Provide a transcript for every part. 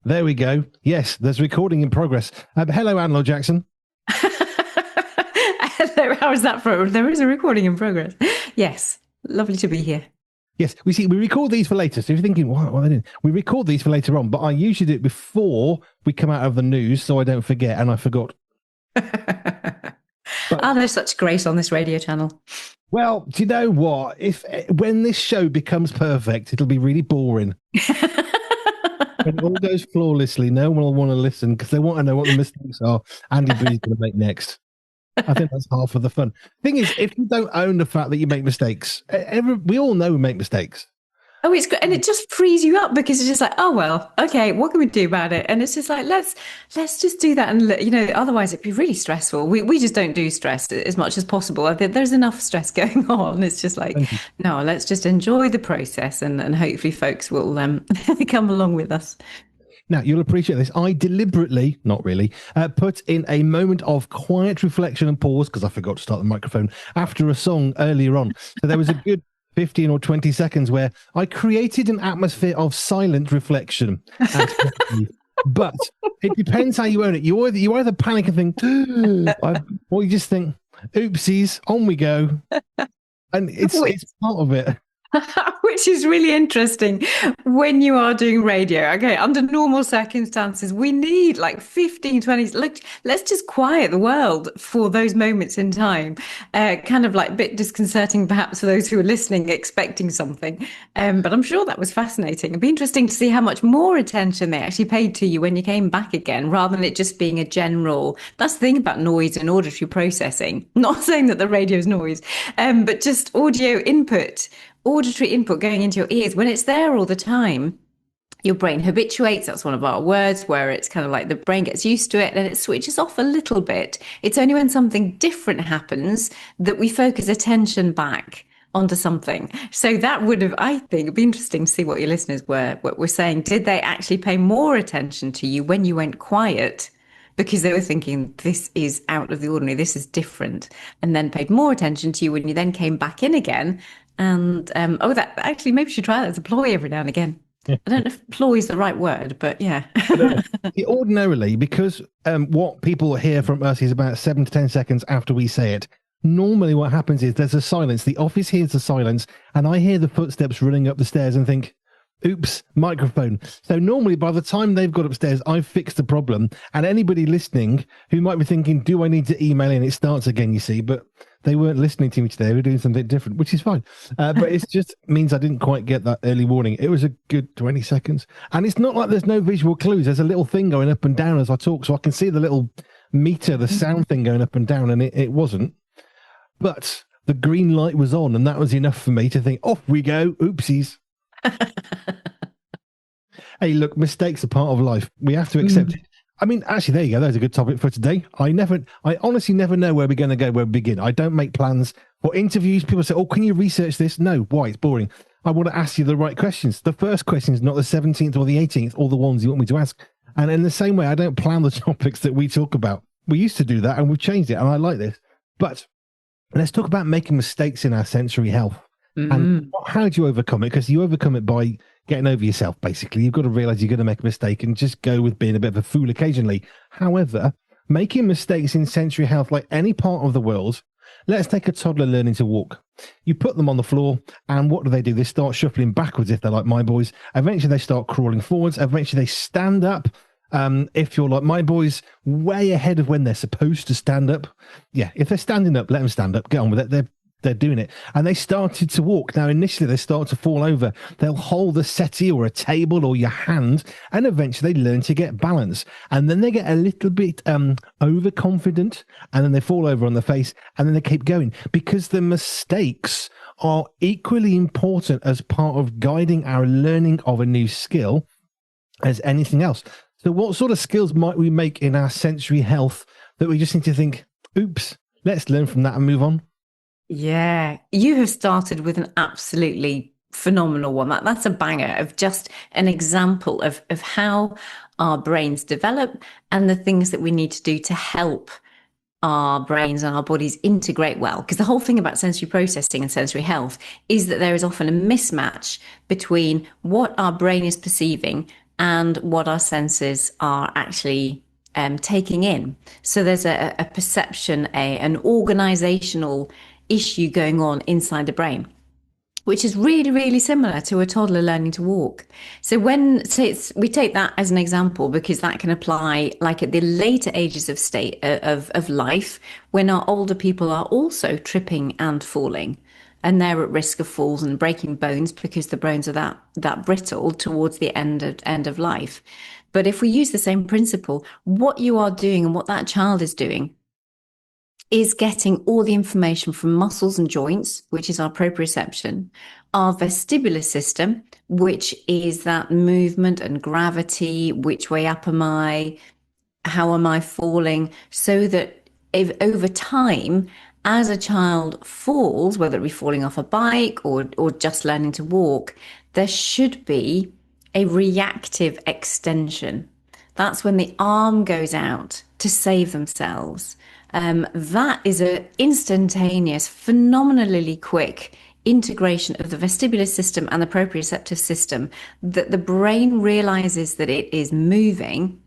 There we go. Yes, there's recording in progress. Hello, Laure Jackson. Hello, how is that for? There is a recording in progress. Yes, lovely to be here. Yes, we record these for later. So if you're thinking, what are they doing? We record these for later on, but I usually do it before we come out of the news so I don't forget, and I forgot. There's such grace on this radio channel. Well, do you know what? When this show becomes perfect, it'll be really boring. When it all goes flawlessly, no one will want to listen because they want to know what the mistakes are Andy Boo's going to make next. I think that's half of the fun. Thing is, if you don't own the fact that you make mistakes, we all know we make mistakes. Oh, it's good, and it just frees you up because it's just like, oh well, okay, what can we do about it? And it's just like let's just do that, and otherwise it'd be really stressful. We just don't do stress as much as possible. There's enough stress going on. It's just like, no, let's just enjoy the process, and hopefully folks will come along with us. Now, you'll appreciate this. I deliberately, not really, put in a moment of quiet reflection and pause because I forgot to start the microphone after a song earlier on. So there was a good 15 or 20 seconds where I created an atmosphere of silent reflection. But it depends how you own it. You either panic and think, or you just think, oopsies, on we go. And it's part of it. Which is really interesting when you are doing radio. Okay, under normal circumstances, we need like 15, 20. Look, let's just quiet the world for those moments in time. Kind of like a bit disconcerting, perhaps, for those who are listening, expecting something. But I'm sure that was fascinating. It'd be interesting to see how much more attention they actually paid to you when you came back again, rather than it just being a general. That's the thing about noise and auditory processing. Not saying that the radio's noise, but just audio input. Auditory input going into your ears, when it's there all the time, your brain habituates. That's one of our words, where it's kind of like the brain gets used to it and it switches off a little bit. It's only when something different happens that we focus attention back onto something. So that would have, I think, it'd be interesting to see what your listeners were saying. Did they actually pay more attention to you when you went quiet? Because they were thinking, this is out of the ordinary, this is different, and then paid more attention to you when you then came back in again. And that actually, maybe you should try that as a ploy every now and again. I don't know if ploy is the right word, but yeah. Ordinarily, because what people hear from us is about 7 to 10 seconds after we say it. Normally what happens is there's a silence. The office hears the silence, and I hear the footsteps running up the stairs and think, oops, microphone. So normally by the time they've got upstairs, I've fixed the problem. And anybody listening who might be thinking, do I need to email in? It starts again, you see. But they weren't listening to me today. They were doing something different, which is fine. But it just means I didn't quite get that early warning. It was a good 20 seconds. And it's not like there's no visual clues. There's a little thing going up and down as I talk. So I can see the little meter, the sound thing going up and down. And it wasn't. But the green light was on. And that was enough for me to think, off we go. Oopsies. Hey, look, mistakes are part of life. We have to accept it. I mean, actually, there you go. There's a good topic for today. I honestly never know where we're going to go, where we begin. I don't make plans for interviews. People say, oh, can you research this? No. Why? It's boring. I want to ask you the right questions. The first question is not the 17th or the 18th, or the ones you want me to ask. And in the same way, I don't plan the topics that we talk about. We used to do that and we've changed it. And I like this. But let's talk about making mistakes in our sensory health. And how do you overcome it? Because you overcome it by getting over yourself, basically. You've got to realize you're going to make a mistake and just go with being a bit of a fool occasionally. However, making mistakes in sensory health, like any part of the world, let's take a toddler learning to walk. You put them on the floor, and what do? They start shuffling backwards if they're like my boys. Eventually, they start crawling forwards. Eventually, they stand up. If you're like my boys, way ahead of when they're supposed to stand up. Yeah, if they're standing up, let them stand up. Get on with it. They're doing it. And they started to walk. Now, initially, they start to fall over. They'll hold a settee or a table or your hand, and eventually they learn to get balance. And then they get a little bit overconfident, and then they fall over on their face, and then they keep going. Because the mistakes are equally important as part of guiding our learning of a new skill as anything else. So what sort of skills might we make in our sensory health that we just need to think, oops, let's learn from that and move on? Yeah, you have started with an absolutely phenomenal one. That's a banger of just an example of how our brains develop and the things that we need to do to help our brains and our bodies integrate well. Because the whole thing about sensory processing and sensory health is that there is often a mismatch between what our brain is perceiving and what our senses are actually taking in. So there's a perception, an organizational issue going on inside the brain, which is really, really similar to a toddler learning to walk. So we take that as an example because that can apply like at the later ages of life, when our older people are also tripping and falling, and they're at risk of falls and breaking bones because the bones are that brittle towards the end of life. But if we use the same principle, what you are doing and what that child is doing is getting all the information from muscles and joints, which is our proprioception, our vestibular system, which is that movement and gravity, which way up am I, how am I falling, so that if over time, as a child falls, whether it be falling off a bike or just learning to walk, there should be a reactive extension. That's when the arm goes out to save themselves. That is an instantaneous, phenomenally quick integration of the vestibular system and the proprioceptive system, that the brain realizes that it is moving,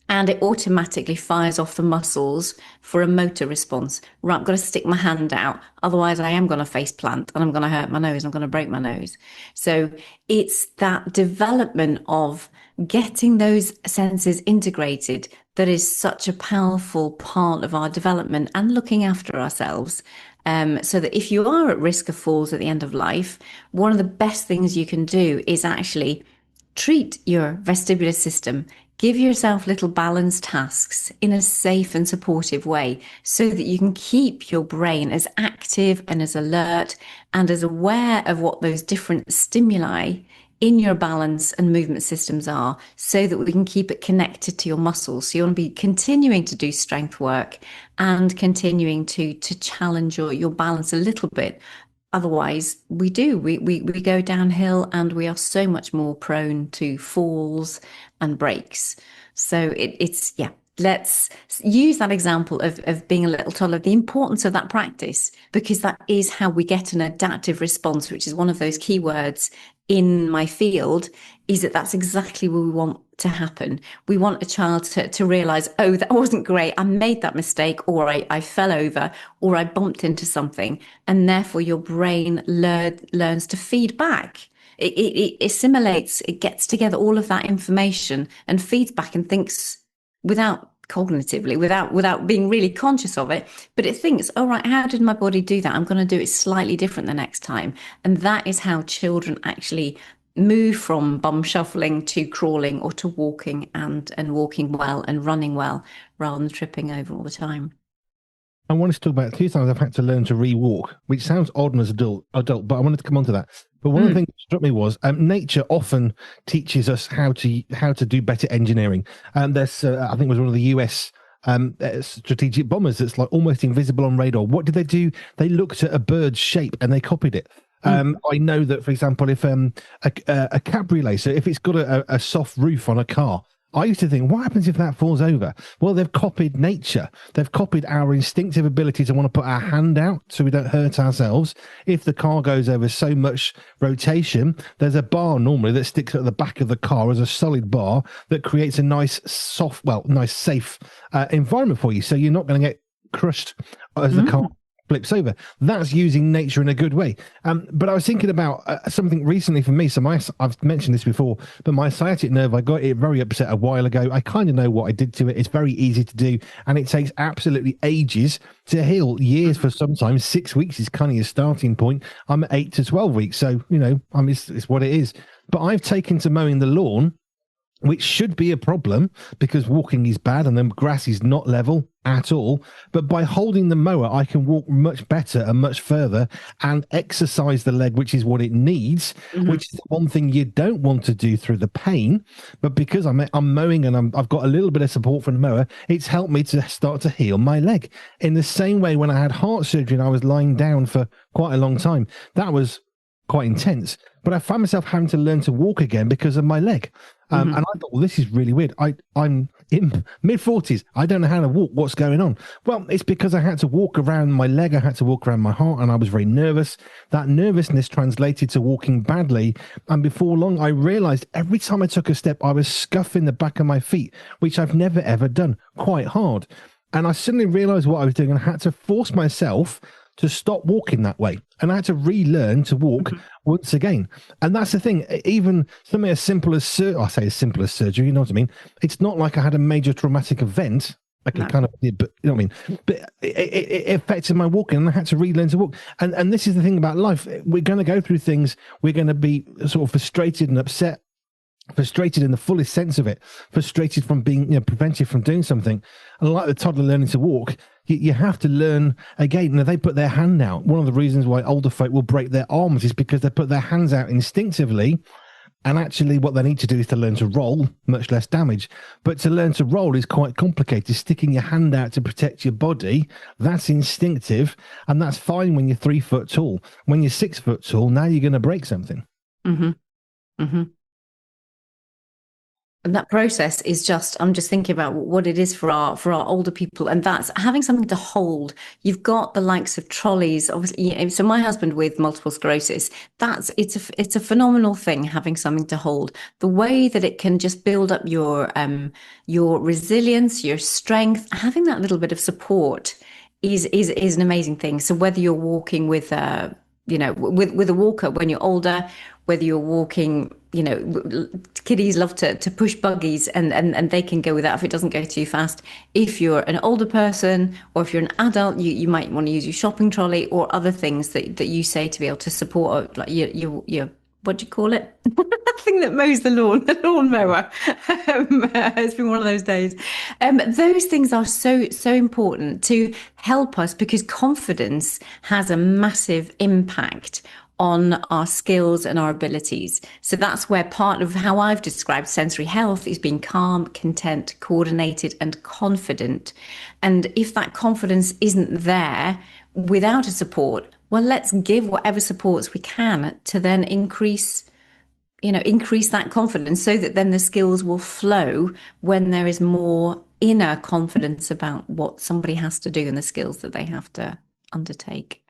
and it automatically fires off the muscles for a motor response. Right, I've got to stick my hand out, otherwise I am going to face plant and I'm going to hurt my nose, I'm going to break my nose. So it's that development of getting those senses integrated that is such a powerful part of our development and looking after ourselves. So that if you are at risk of falls at the end of life, one of the best things you can do is actually treat your vestibular system. Give yourself little balance tasks in a safe and supportive way so that you can keep your brain as active and as alert and as aware of what those different stimuli in your balance and movement systems are, so that we can keep it connected to your muscles. So you want to be continuing to do strength work and continuing to challenge your balance a little bit. Otherwise, we go downhill and we are so much more prone to falls and breaks. So let's use that example of being a little toddler, the importance of that practice, because that is how we get an adaptive response, which is one of those key words in my field, is that's exactly what we want to happen. We want a child to realize, oh, that wasn't great. I made that mistake, or I fell over, or I bumped into something. And therefore your brain learns to feed back. It assimilates, it gets together all of that information and feeds back and thinks without cognitively, without being really conscious of it, but it thinks, all right, how did my body do that? I'm going to do it slightly different the next time. And that is how children actually move from bum shuffling to crawling or to walking and walking well and running well, rather than tripping over all the time. I wanted to talk about 2 times I've had to learn to re-walk, which sounds odd as adult, but I wanted to come on to that. But one of the things that struck me was nature often teaches us how to do better engineering. And there's, I think it was one of the US strategic bombers that's like almost invisible on radar. What did they do? They looked at a bird's shape and they copied it. I know that, for example, if a cabriolet, so if it's got a soft roof on a car, I used to think, what happens if that falls over? Well, they've copied nature. They've copied our instinctive ability to want to put our hand out so we don't hurt ourselves. If the car goes over so much rotation, there's a bar normally that sticks at the back of the car as a solid bar that creates a nice, safe environment for you. So you're not going to get crushed as the car flips over. That's using nature in a good way. But I was thinking about something recently for me. So I've mentioned this before, but my sciatic nerve, I got it very upset a while ago. I kind of know what I did to it. It's very easy to do, and it takes absolutely ages to heal. Years for sometimes 6 weeks is kind of your starting point. I'm at 8 to 12 weeks. So, it's what it is. But I've taken to mowing the lawn, which should be a problem because walking is bad and the grass is not level at all. But by holding the mower, I can walk much better and much further and exercise the leg, which is what it needs, which is the one thing you don't want to do through the pain. But because I'm mowing and I've got a little bit of support from the mower, it's helped me to start to heal my leg. In the same way, when I had heart surgery and I was lying down for quite a long time, that was quite intense. But I found myself having to learn to walk again because of my leg. And I thought, well, this is really weird. I'm in mid-40s. I don't know how to walk. What's going on? Well, it's because I had to walk around my leg. I had to walk around my heart, and I was very nervous. That nervousness translated to walking badly. And before long, I realized every time I took a step, I was scuffing the back of my feet, which I've never, ever done, quite hard. And I suddenly realized what I was doing and had to force myself to stop walking that way. And I had to relearn to walk once again. And that's the thing. Even something as simple as, I say as simple as surgery, you know what I mean? It's not like I had a major traumatic event. Like it kind of did, but you know what I mean? But it affected my walking, and I had to relearn to walk. And this is the thing about life. We're going to go through things. We're going to be sort of frustrated and upset, frustrated in the fullest sense of it, frustrated from being, prevented from doing something. And like the toddler learning to walk, you have to learn again. Now, they put their hand out. One of the reasons why older folk will break their arms is because they put their hands out instinctively. And actually what they need to do is to learn to roll, much less damage. But to learn to roll is quite complicated. Sticking your hand out to protect your body, that's instinctive. And that's fine when you're 3 foot tall. When you're 6 foot tall, now you're going to break something. Mm-hmm. Mm-hmm. And that process is just, I'm just thinking about what it is for our older people, and that's having something to hold. You've got the likes of trolleys, obviously. So my husband with multiple sclerosis, it's a phenomenal thing, having something to hold. The way that it can just build up your resilience, your strength, having that little bit of support is an amazing thing. So whether you're walking with with a walker when you're older, whether you're walking, kiddies love to push buggies and they can go with that if it doesn't go too fast. If you're an older person or if you're an adult, you might want to use your shopping trolley or other things that you say to be able to support, like your what do you call it? Thing that mows the lawn mower. It's been one of those days. Those things are so important to help us, because confidence has a massive impact on our skills and our abilities. So that's where part of how I've described sensory health is being calm, content, coordinated, and confident. And if that confidence isn't there without a support, well, let's give whatever supports we can to then increase that confidence, so that then the skills will flow when there is more inner confidence about what somebody has to do and the skills that they have to undertake.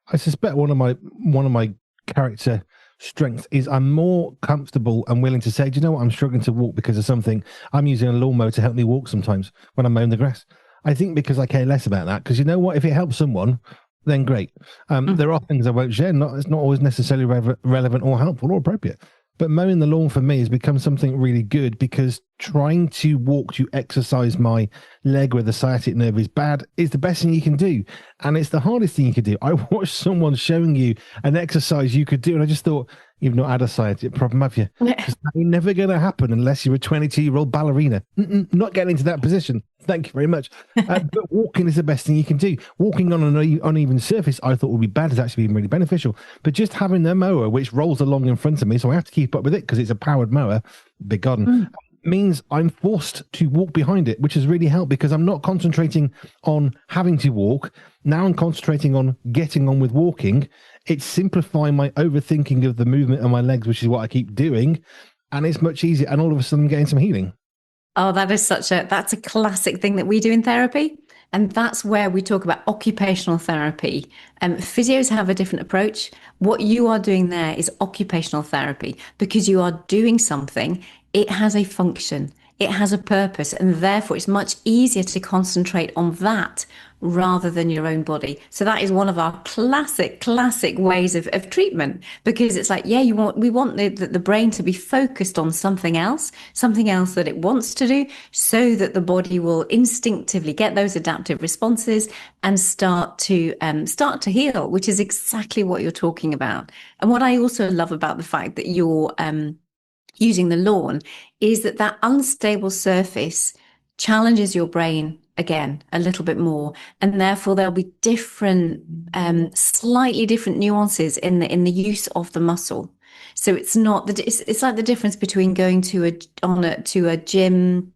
I suspect one of my character strengths is I'm more comfortable and willing to say, do you know what, I'm struggling to walk because of something. I'm using a lawnmower to help me walk sometimes when I'm mowing the grass. I think because I care less about that, because you know what, if it helps someone, then great. There are things I won't share. It's not always necessarily relevant or helpful or appropriate. But mowing the lawn for me has become something really good, because trying to walk to exercise my leg where the sciatic nerve is bad is the best thing you can do. And it's the hardest thing you can do. I watched someone showing you an exercise you could do, and I just thought, you've not had a sciatic problem, have you? Because that's never going to happen unless you're a 22-year-old ballerina. Not getting into that position. Thank you very much. But walking is the best thing you can do. Walking on an uneven surface, I thought would be bad, has actually been really beneficial. But just having the mower, which rolls along in front of me, so I have to keep up with it because it's a powered mower, big garden, means I'm forced to walk behind it, which has really helped, because I'm not concentrating on having to walk. Now I'm concentrating on getting on with walking. It's simplifying my overthinking of the movement of my legs, which is what I keep doing. And it's much easier. And all of a sudden I'm getting some healing. Oh, that's a classic thing that we do in therapy. And that's where we talk about occupational therapy. Physios have a different approach. What you are doing there is occupational therapy, because you are doing something. It has a function, it has a purpose, and therefore it's much easier to concentrate on that rather than your own body. So that is one of our classic ways of treatment, because it's like, we want the brain to be focused on something else that it wants to do, so that the body will instinctively get those adaptive responses and start to heal, which is exactly what you're talking about. And what I also love about the fact that you're using the lawn is that unstable surface challenges your brain again a little bit more, and therefore there'll be different, slightly different nuances in the use of the muscle. So it's not it's like the difference between going to a gym,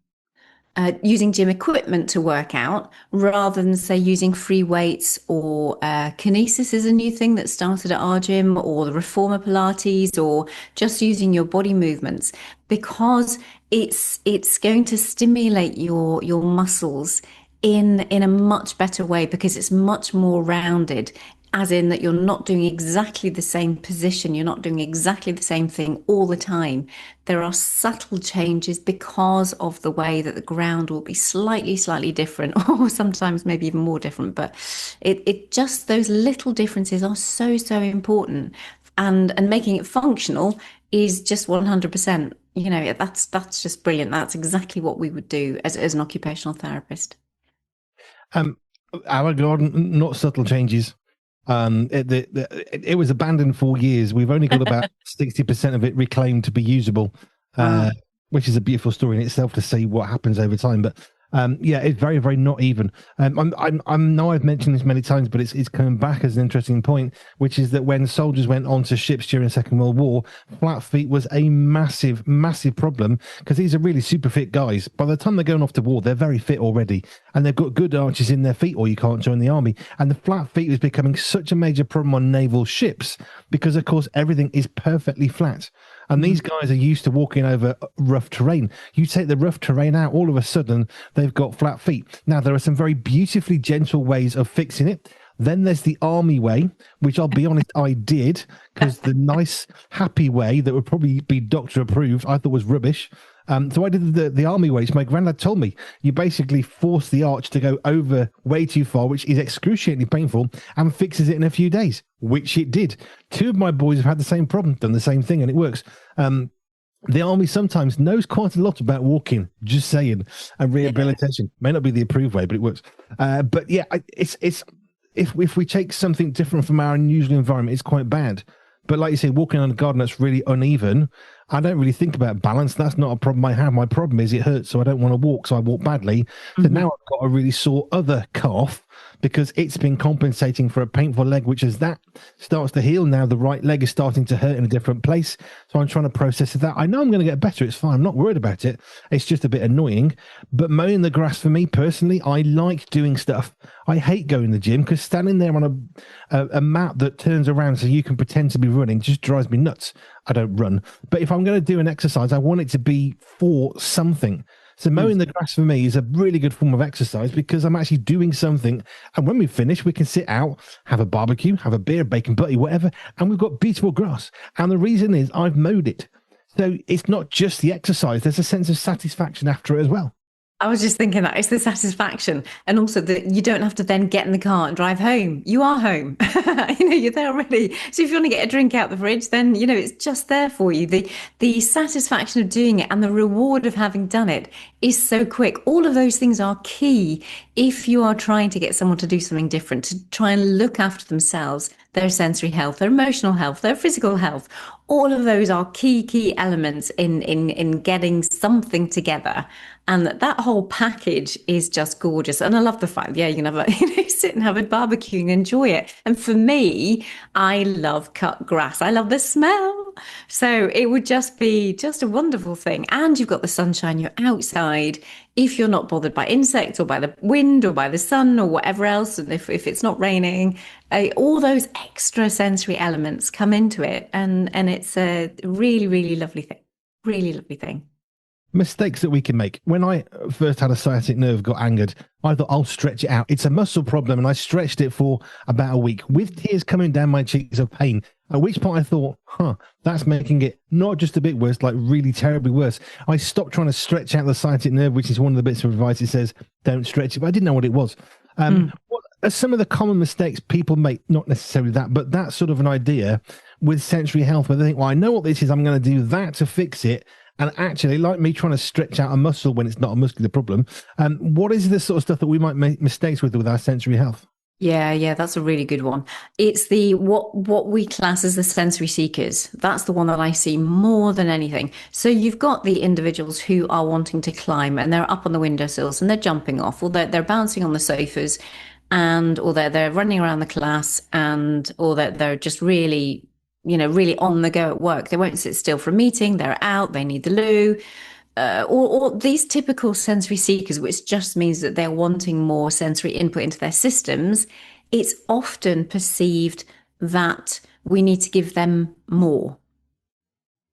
using gym equipment to work out, rather than say using free weights, or kinesis is a new thing that started at our gym, or the reformer Pilates, or just using your body movements. because it's going to stimulate your muscles in a much better way because it's much more rounded, as in that you're not doing exactly the same position, you're not doing exactly the same thing all the time. There are subtle changes because of the way that the ground will be slightly different, or sometimes maybe even more different. But it just those little differences are so important, and making it functional is just 100%. That's just brilliant. That's exactly what we would do as an occupational therapist. Um, our garden, not subtle changes. It was abandoned for years. We've only got about 60% of it reclaimed to be usable, Wow. which is a beautiful story in itself to see what happens over time. But yeah, it's very not even. I know I've mentioned this many times, but it's coming back as an interesting point, which is that when soldiers went onto ships during the Second World War, flat feet was a massive problem because these are really super fit guys. By the time they're going off to war, they're very fit already, and they've got good arches in their feet, or you can't join the army. And the flat feet was becoming such a major problem on naval ships because, of course, everything is perfectly flat. And these guys are used to walking over rough terrain. You take the rough terrain out, all of a sudden, they've got flat feet. Now, there are some very beautifully gentle ways of fixing it. Then there's the army way, which I'll be honest, I did, because the nice, happy way that would probably be doctor approved, I thought was rubbish. So I did the army way, which my granddad told me. You basically force the arch to go over way too far, which is excruciatingly painful, and fixes it in a few days, which it did. Two of my boys have had the same problem, done the same thing, and it works. The army sometimes knows quite a lot about walking, just saying, and rehabilitation. May not be the approved way, but it works. But yeah, it's if we take something different from our unusual environment, it's quite bad. But like you say, walking on a garden that's really uneven, I don't really think about balance. That's not a problem I have. My problem is it hurts, so I don't want to walk, so I walk badly. So now I've got a really sore other calf because it's been compensating for a painful leg, which as that starts to heal, now the right leg is starting to hurt in a different place. So I'm trying to process that. I know I'm going to get better. It's fine. I'm not worried about it. It's just a bit annoying. But mowing the grass for me personally, I like doing stuff. I hate going to the gym because standing there on a mat that turns around so you can pretend to be running just drives me nuts. I don't run. But if I'm going to do an exercise, I want it to be for something. So mowing the grass for me is a really good form of exercise because I'm actually doing something. And when we finish, we can sit out, have a barbecue, have a beer, bacon butty, whatever. And we've got beautiful grass. And the reason is I've mowed it. So it's not just the exercise. There's a sense of satisfaction after it as well. I was just thinking that it's the satisfaction, and also that you don't have to then get in the car and drive home. You are home. You're there already. So if you want to get a drink out the fridge, then it's just there for you. The satisfaction of doing it and the reward of having done it is so quick. All of those things are key if you are trying to get someone to do something different, to try and look after themselves, their sensory health, their emotional health, their physical health. All of those are key elements in getting something together. And that whole package is just gorgeous. And I love the fact, yeah, you can have sit and have a barbecue and enjoy it. And for me, I love cut grass. I love the smell. So it would just be just a wonderful thing. And you've got the sunshine, you're outside. If you're not bothered by insects or by the wind or by the sun or whatever else, and if it's not raining, all those extra sensory elements come into it. And it's a really lovely thing. Really lovely thing. Mistakes that we can make. When I first had a sciatic nerve, got angered, I thought I'll stretch it out. It's a muscle problem, and I stretched it for about a week with tears coming down my cheeks of pain. At which point I thought, that's making it not just a bit worse, like really terribly worse. I stopped trying to stretch out the sciatic nerve, which is one of the bits of advice it says, don't stretch it, but I didn't know what it was. What are some of the common mistakes people make? Not necessarily that, but that's sort of an idea with sensory health, where they think, well, I know what this is, I'm going to do that to fix it. And actually, like me trying to stretch out a muscle when it's not a muscular problem, what is the sort of stuff that we might make mistakes with our sensory health? Yeah, that's a really good one. It's the what we class as the sensory seekers. That's the one that I see more than anything. So you've got the individuals who are wanting to climb and they're up on the windowsills and they're jumping off, or they're bouncing on the sofas, or they're running around the class, or they're just really really on the go at work. They won't sit still for a meeting. They're out. They need the loo. Or these typical sensory seekers, which just means that they're wanting more sensory input into their systems. It's often perceived that we need to give them more.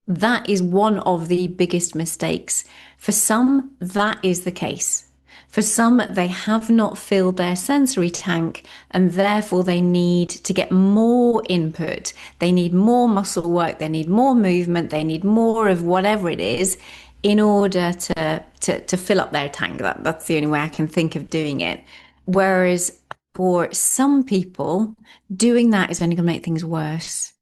That is one of the biggest mistakes. For some, that is the case. For some, they have not filled their sensory tank and therefore they need to get more input. They need more muscle work, they need more movement, they need more of whatever it is in order to fill up their tank. That's the only way I can think of doing it. Whereas for some people, doing that is only going to make things worse.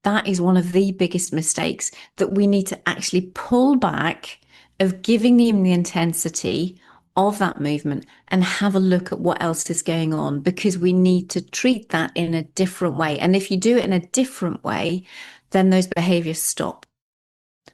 That is one of the biggest mistakes, that we need to actually pull back of giving them the intensity of that movement and have a look at what else is going on, because we need to treat that in a different way. And if you do it in a different way, then those behaviors stop.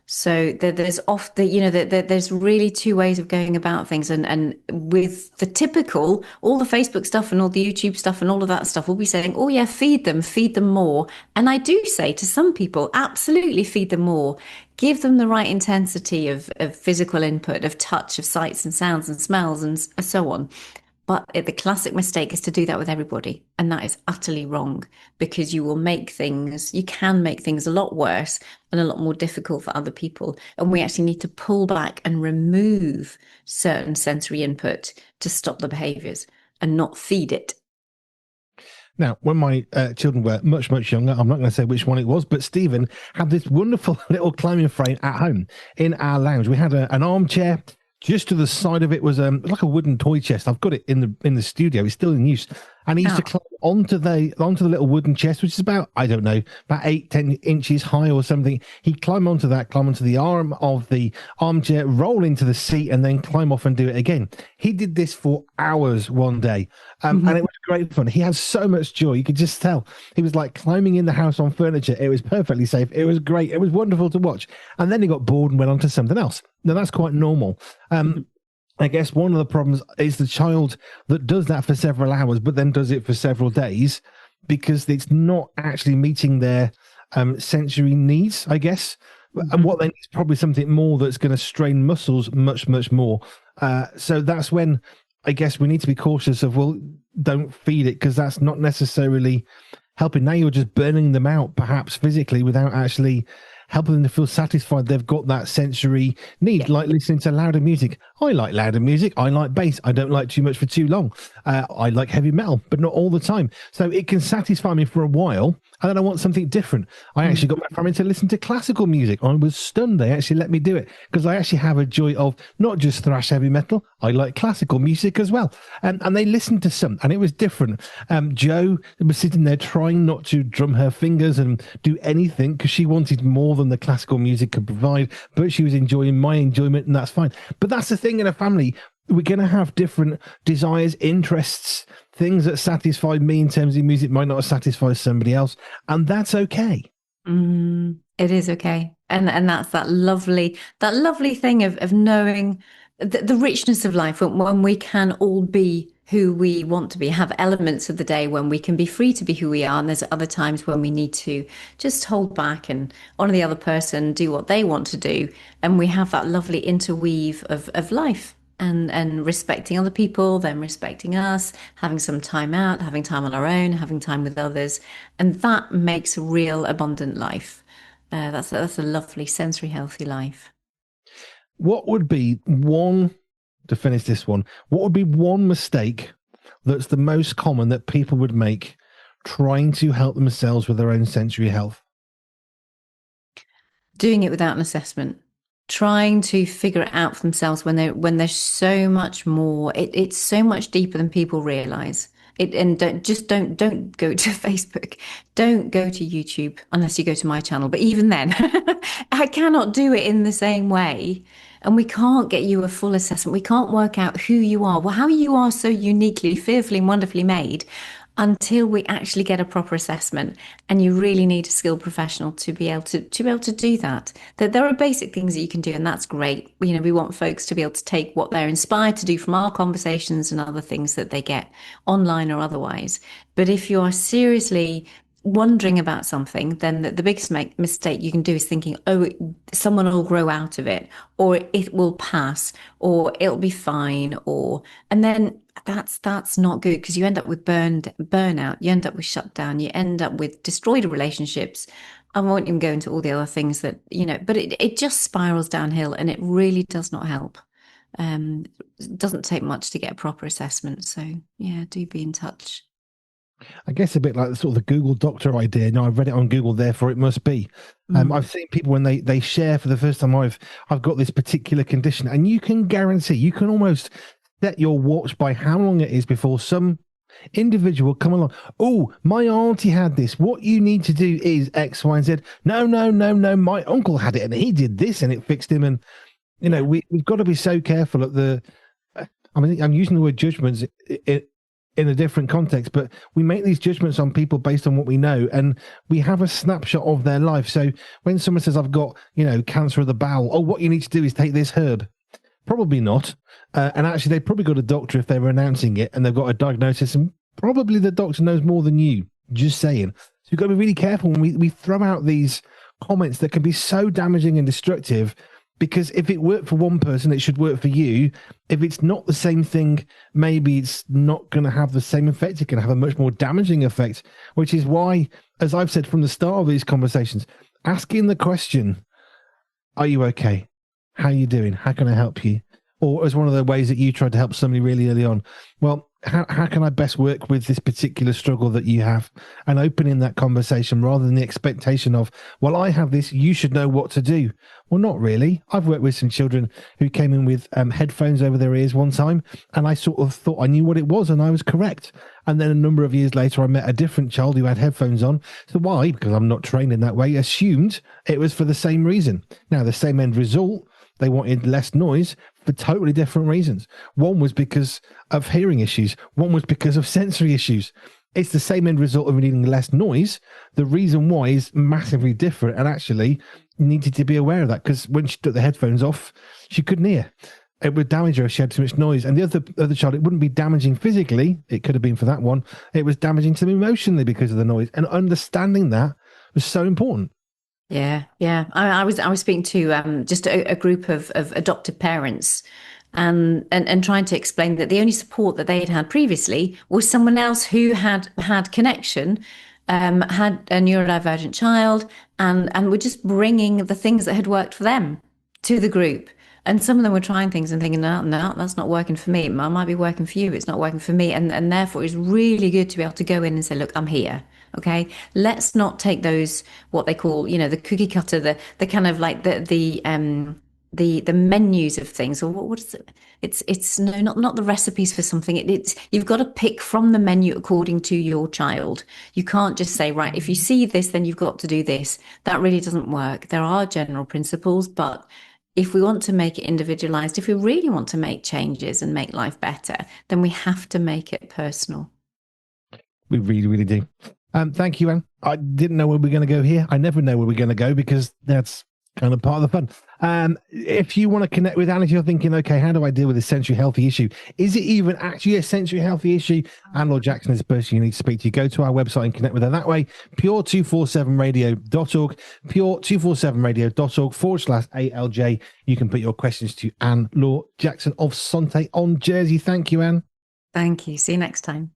So there's there's really two ways of going about things, and with the typical, all the Facebook stuff and all the YouTube stuff and all of that stuff, we'll be saying, oh yeah, feed them more. And I do say to some people, absolutely feed them more, give them the right intensity of physical input, of touch, of sights and sounds and smells and so on. But the classic mistake is to do that with everybody. And that is utterly wrong, because you can make things a lot worse and a lot more difficult for other people. And we actually need to pull back and remove certain sensory input to stop the behaviors and not feed it. Now, when my children were much, much younger, I'm not going to say which one it was, but Stephen had this wonderful little climbing frame at home in our lounge. We had an armchair. Just to the side of it was like a wooden toy chest. I've got it in the studio. It's still in use. And he used to climb onto the little wooden chest, which is about, I don't know, about 8-10 inches high or something. He'd climb onto the arm of the armchair, roll into the seat, and then climb off and do it again. He did this for hours one day. And it was great fun. He had so much joy. You could just tell. He was like climbing in the house on furniture. It was perfectly safe. It was great. It was wonderful to watch. And then he got bored and went on to something else. Now, that's quite normal. I guess one of the problems is the child that does that for several hours, but then does it for several days, because it's not actually meeting their sensory needs, I guess. And what they need is probably something more that's going to strain muscles much, much more. So that's when I guess we need to be cautious of, well, don't feed it, because that's not necessarily helping. Now you're just burning them out, perhaps physically, without actually helping them to feel satisfied they've got that sensory need, like listening to louder music. I like louder music. I like bass. I don't like too much for too long. I like heavy metal, but not all the time. So it can satisfy me for a while, and then I want something different. I actually got my family to listen to classical music. I was stunned they actually let me do it, because I actually have a joy of not just thrash heavy metal. I like classical music as well. And they listened to some, and it was different. Jo was sitting there trying not to drum her fingers and do anything, because she wanted more than the classical music could provide, but she was enjoying my enjoyment, and that's fine. But that's the thing in a family. We're going to have different desires, interests, things that satisfy me in terms of music might not satisfy somebody else, and that's okay. It is okay. And that's that lovely thing of knowing the richness of life, when we can all be who we want to be, have elements of the day when we can be free to be who we are, and there's other times when we need to just hold back and honor the other person, do what they want to do, and we have that lovely interweave of life, and respecting other people, them respecting us, having some time out, having time on our own, having time with others, and that makes a real abundant life. That's a lovely sensory healthy life. What would be one, to finish this one, what would be one mistake that's the most common that people would make trying to help themselves with their own sensory health? Doing it without an assessment, trying to figure it out for themselves when there's so much more. It's so much deeper than people realize. And don't go to Facebook, don't go to YouTube unless you go to my channel. But even then, I cannot do it in the same way. And we can't get you a full assessment. We can't work out who you are, well, how you are so uniquely, fearfully, and wonderfully made, until we actually get a proper assessment. And you really need a skilled professional to be able to do that. That there are basic things that you can do, and that's great. You know, we want folks to be able to take what they're inspired to do from our conversations and other things that they get online or otherwise. But if you are seriously wondering about something, then the biggest mistake you can do is thinking, oh, someone will grow out of it, or it will pass, or it'll be fine, and then that's not good, because you end up with burnout, you end up with shutdown, you end up with destroyed relationships, I won't even go into all the other things that, but it just spirals downhill and it really does not help. It doesn't take much to get a proper assessment. So yeah, do be in touch. I guess a bit like the sort of the Google Doctor idea. No, I've read it on Google, therefore it must be. I've seen people when they share for the first time, I've got this particular condition, and you can guarantee, you can almost set your watch by how long it is before some individual come along. Oh, my auntie had this. What you need to do is X, Y, and Z. No, no, no, no. My uncle had it, and he did this, and it fixed him. And we've got to be so careful at the. I mean, I'm using the word judgments in a different context, but we make these judgments on people based on what we know, and we have a snapshot of their life. So when someone says, I've got, cancer of the bowel, oh, what you need to do is take this herb. Probably not. And actually, they've probably got a doctor if they were announcing it, and they've got a diagnosis, and probably the doctor knows more than you. Just saying. So you've got to be really careful when we throw out these comments that can be so damaging and destructive, because if it worked for one person, it should work for you. If it's not the same thing, maybe it's not going to have the same effect. It can have a much more damaging effect, which is why, as I've said from the start of these conversations, asking the question, are you okay? How are you doing? How can I help you? Or as one of the ways that you tried to help somebody really early on, well, how can I best work with this particular struggle that you have? And opening that conversation rather than the expectation of, well, I have this, you should know what to do. Well, not really. I've worked with some children who came in with headphones over their ears one time, and I sort of thought I knew what it was, and I was correct. And then a number of years later, I met a different child who had headphones on. So why? Because I'm not trained in that way, assumed it was for the same reason. Now, the same end result, they wanted less noise for totally different reasons. One was because of hearing issues. One was because of sensory issues. It's the same end result of needing less noise. The reason why is massively different, and actually needed to be aware of that, because when she took the headphones off, she couldn't hear. It would damage her if she had too much noise. And the other child, it wouldn't be damaging physically. It could have been for that one. It was damaging to them emotionally because of the noise. And understanding that was so important. Yeah, yeah. I was speaking to just a group of adopted parents, and trying to explain that the only support that they had previously was someone else who had connection, had a neurodivergent child, and were just bringing the things that had worked for them to the group. And some of them were trying things and thinking, no, no, that's not working for me. It might be working for you. It's not working for me. And therefore, it's really good to be able to go in and say, look, I'm here. Okay, let's not take those, what they call, the cookie cutter, the kind of like the menus of things, or what is it? It's no, not the recipes for something. It's you've got to pick from the menu according to your child. You can't just say, right, if you see this, then you've got to do this. That really doesn't work. There are general principles, but if we want to make it individualized, if we really want to make changes and make life better, then we have to make it personal. We really, really do. Thank you, Anne. I didn't know where we're going to go here. I never know where we're going to go, because that's kind of part of the fun. If you want to connect with Anne, if you're thinking, okay, how do I deal with this sensory healthy issue? Is it even actually a sensory healthy issue? Anne Laure Jackson is the person you need to speak to. Go to our website and connect with her that way. pure247radio.org, pure247radio.org/ALJ. You can put your questions to Anne Laure Jackson of Sante on Jersey. Thank you, Anne. Thank you. See you next time.